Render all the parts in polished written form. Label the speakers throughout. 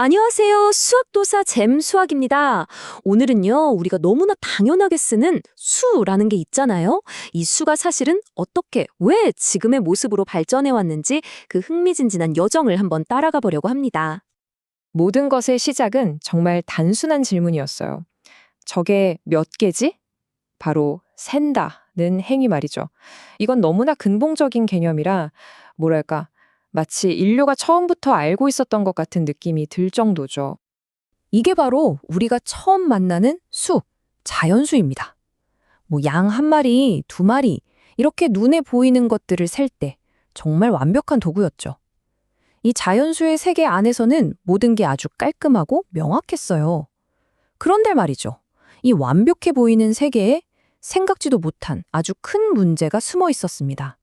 Speaker 1: 안녕하세요. 수학도사 잼수학입니다. 오늘은요, 우리가 너무나 당연하게 쓰는 수라는 게 있잖아요. 이 수가 사실은 어떻게, 왜 지금의 모습으로 발전해 왔는지 그 흥미진진한 여정을 한번 따라가 보려고 합니다.
Speaker 2: 모든 것의 시작은 정말 단순한 질문이었어요. 저게 몇 개지? 바로 센다는 행위 말이죠. 이건 너무나 근본적인 개념이라 뭐랄까 마치 인류가 처음부터 알고 있었던 것 같은 느낌이 들 정도죠.
Speaker 3: 이게 바로 우리가 처음 만나는 수, 자연수입니다. 뭐 양 한 마리, 두 마리 이렇게 눈에 보이는 것들을 셀 때 정말 완벽한 도구였죠. 이 자연수의 세계 안에서는 모든 게 아주 깔끔하고 명확했어요. 그런데 말이죠. 이 완벽해 보이는 세계에 생각지도 못한 아주 큰 문제가 숨어 있었습니다.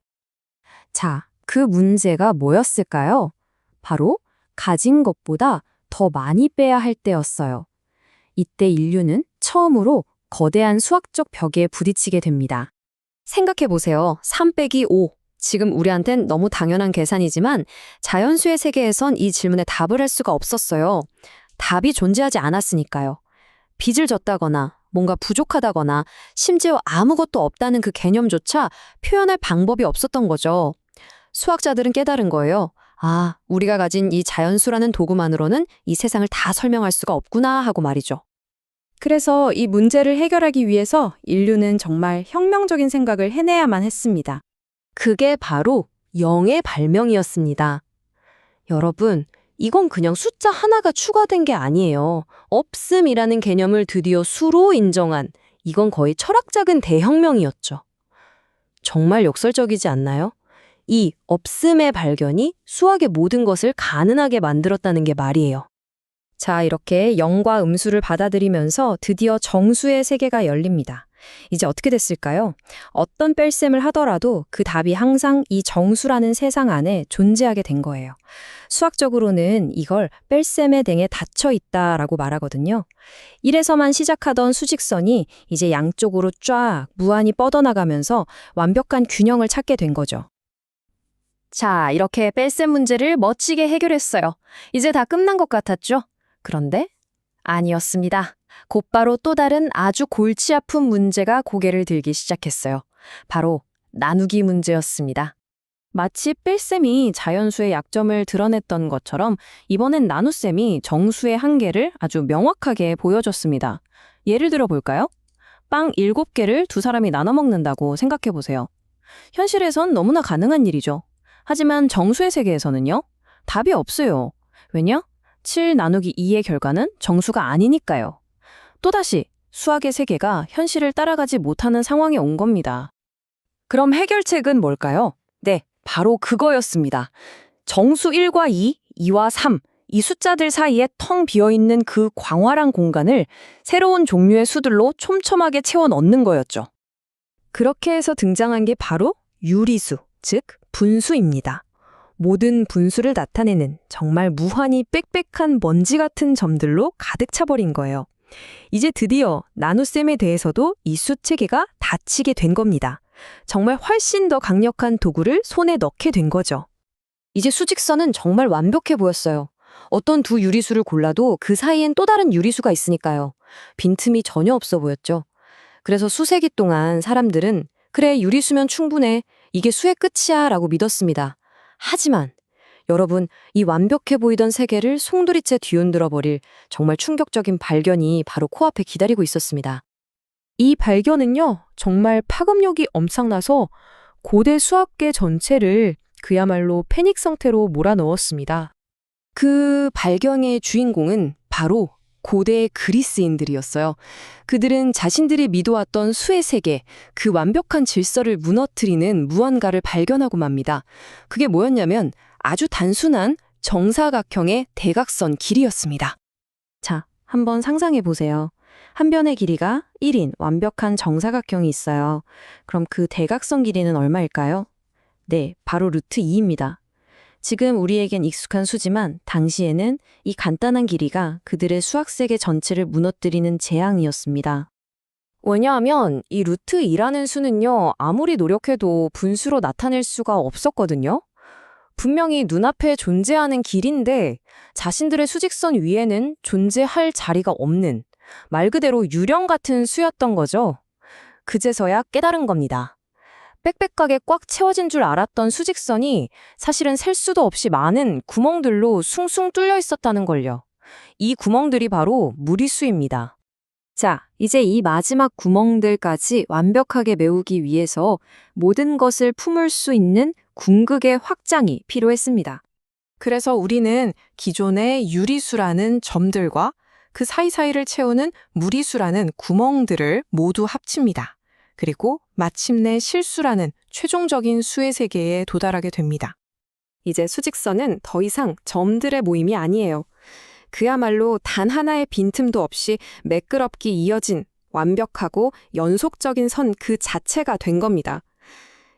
Speaker 3: 자, 그 문제가 뭐였을까요? 바로 가진 것보다 더 많이 빼야 할 때였어요. 이때 인류는 처음으로 거대한 수학적 벽에 부딪히게 됩니다.
Speaker 1: 생각해보세요. 3 빼기 5. 지금 우리한텐 너무 당연한 계산이지만 자연수의 세계에선 이 질문에 답을 할 수가 없었어요. 답이 존재하지 않았으니까요. 빚을 졌다거나 뭔가 부족하다거나 심지어 아무것도 없다는 그 개념조차 표현할 방법이 없었던 거죠. 수학자들은 깨달은 거예요. 아, 우리가 가진 이 자연수라는 도구만으로는 이 세상을 다 설명할 수가 없구나 하고 말이죠.
Speaker 4: 그래서 이 문제를 해결하기 위해서 인류는 정말 혁명적인 생각을 해내야만 했습니다.
Speaker 1: 그게 바로 0의 발명이었습니다. 여러분, 이건 그냥 숫자 하나가 추가된 게 아니에요. 없음이라는 개념을 드디어 수로 인정한, 이건 거의 철학적인 대혁명이었죠. 정말 역설적이지 않나요? 이 없음의 발견이 수학의 모든 것을 가능하게 만들었다는 게 말이에요.
Speaker 2: 자, 이렇게 영과 음수를 받아들이면서 드디어 정수의 세계가 열립니다. 이제 어떻게 됐을까요? 어떤 뺄셈을 하더라도 그 답이 항상 이 정수라는 세상 안에 존재하게 된 거예요. 수학적으로는 이걸 뺄셈의 댕에 닫혀 있다라고 말하거든요. 1에서만 시작하던 수직선이 이제 양쪽으로 쫙 무한히 뻗어나가면서 완벽한 균형을 찾게 된 거죠.
Speaker 1: 자, 이렇게 뺄셈 문제를 멋지게 해결했어요. 이제 다 끝난 것 같았죠? 그런데 아니었습니다. 곧바로 또 다른 아주 골치 아픈 문제가 고개를 들기 시작했어요. 바로 나누기 문제였습니다.
Speaker 3: 마치 뺄셈이 자연수의 약점을 드러냈던 것처럼 이번엔 나눗셈이 정수의 한계를 아주 명확하게 보여줬습니다. 예를 들어 볼까요? 빵 7개를 두 사람이 나눠 먹는다고 생각해 보세요. 현실에선 너무나 가능한 일이죠. 하지만 정수의 세계에서는요? 답이 없어요. 왜냐? 7 나누기 2의 결과는 정수가 아니니까요. 또다시 수학의 세계가 현실을 따라가지 못하는 상황에 온 겁니다.
Speaker 1: 그럼 해결책은 뭘까요? 네, 바로 그거였습니다. 정수 1과 2, 2와 3, 이 숫자들 사이에 텅 비어있는 그 광활한 공간을 새로운 종류의 수들로 촘촘하게 채워 넣는 거였죠. 그렇게 해서 등장한 게 바로 유리수, 즉 분수입니다. 모든 분수를 나타내는 정말 무한히 빽빽한 먼지 같은 점들로 가득 차버린 거예요. 이제 드디어 나눗셈에 대해서도 이 수 체계가 닫히게 된 겁니다. 정말 훨씬 더 강력한 도구를 손에 넣게 된 거죠. 이제 수직선은 정말 완벽해 보였어요. 어떤 두 유리수를 골라도 그 사이엔 또 다른 유리수가 있으니까요. 빈틈이 전혀 없어 보였죠. 그래서 수세기 동안 사람들은 그래, 유리수면 충분해. 이게 수의 끝이야 라고 믿었습니다. 하지만 여러분, 이 완벽해 보이던 세계를 송두리째 뒤흔들어 버릴 정말 충격적인 발견이 바로 코앞에 기다리고 있었습니다. 이 발견은요, 정말 파급력이 엄청나서 고대 수학계 전체를 그야말로 패닉 상태로 몰아넣었습니다. 그 발견의 주인공은 바로 고대 그리스인들이었어요. 그들은 자신들이 믿어왔던 수의 세계, 그 완벽한 질서를 무너뜨리는 무언가를 발견하고 맙니다. 그게 뭐였냐면 아주 단순한 정사각형의 대각선 길이였습니다. 자, 한번 상상해 보세요. 한 변의 길이가 1인 완벽한 정사각형이 있어요. 그럼 그 대각선 길이는 얼마일까요? 네, 바로 루트 2입니다. 지금 우리에겐 익숙한 수지만 당시에는 이 간단한 길이가 그들의 수학세계 전체를 무너뜨리는 재앙이었습니다. 왜냐하면 이 루트 2라는 수는요, 아무리 노력해도 분수로 나타낼 수가 없었거든요.
Speaker 3: 분명히 눈앞에 존재하는 길인데 자신들의 수직선 위에는 존재할 자리가 없는 말 그대로 유령 같은 수였던 거죠. 그제서야 깨달은 겁니다. 빽빽하게 꽉 채워진 줄 알았던 수직선이 사실은 셀 수도 없이 많은 구멍들로 숭숭 뚫려 있었다는 걸요. 이 구멍들이 바로 무리수입니다.
Speaker 2: 자, 이제 이 마지막 구멍들까지 완벽하게 메우기 위해서 모든 것을 품을 수 있는 궁극의 확장이 필요했습니다.
Speaker 3: 그래서 우리는 기존의 유리수라는 점들과 그 사이사이를 채우는 무리수라는 구멍들을 모두 합칩니다. 그리고 마침내 실수라는 최종적인 수의 세계에 도달하게 됩니다. 이제 수직선은 더 이상 점들의 모임이 아니에요. 그야말로 단 하나의 빈틈도 없이 매끄럽게 이어진 완벽하고 연속적인 선 그 자체가 된 겁니다.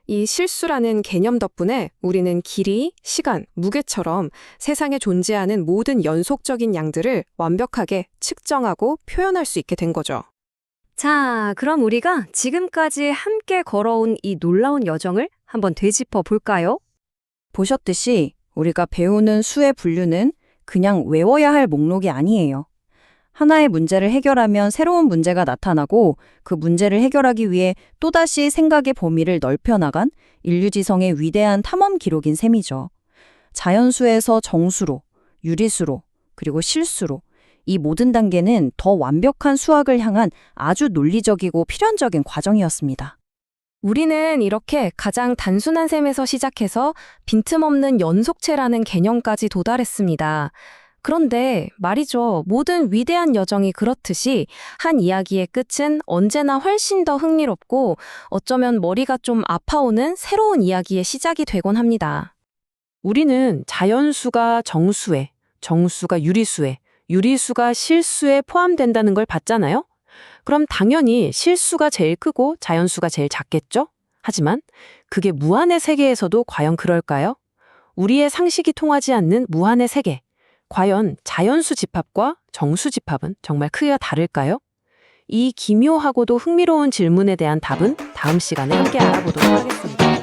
Speaker 3: 이 실수라는 개념 덕분에 우리는 길이, 시간, 무게처럼 세상에 존재하는 모든 연속적인 양들을 완벽하게 측정하고 표현할 수 있게 된 거죠.
Speaker 2: 자, 그럼 우리가 지금까지 함께 걸어온 이 놀라운 여정을 한번 되짚어 볼까요?
Speaker 1: 보셨듯이 우리가 배우는 수의 분류는 그냥 외워야 할 목록이 아니에요. 하나의 문제를 해결하면 새로운 문제가 나타나고 그 문제를 해결하기 위해 또다시 생각의 범위를 넓혀나간 인류지성의 위대한 탐험 기록인 셈이죠. 자연수에서 정수로, 유리수로, 그리고 실수로 이 모든 단계는 더 완벽한 수학을 향한 아주 논리적이고 필연적인 과정이었습니다.
Speaker 3: 우리는 이렇게 가장 단순한 셈에서 시작해서 빈틈없는 연속체라는 개념까지 도달했습니다. 그런데 말이죠. 모든 위대한 여정이 그렇듯이 한 이야기의 끝은 언제나 훨씬 더 흥미롭고 어쩌면 머리가 좀 아파오는 새로운 이야기의 시작이 되곤 합니다. 우리는 자연수가 정수에, 정수가 유리수에, 유리수가 실수에 포함된다는 걸 봤잖아요? 그럼 당연히 실수가 제일 크고 자연수가 제일 작겠죠? 하지만 그게 무한의 세계에서도 과연 그럴까요? 우리의 상식이 통하지 않는 무한의 세계. 과연 자연수 집합과 정수 집합은 정말 크기가 다를까요? 이 기묘하고도 흥미로운 질문에 대한 답은 다음 시간에 함께 알아보도록 하겠습니다.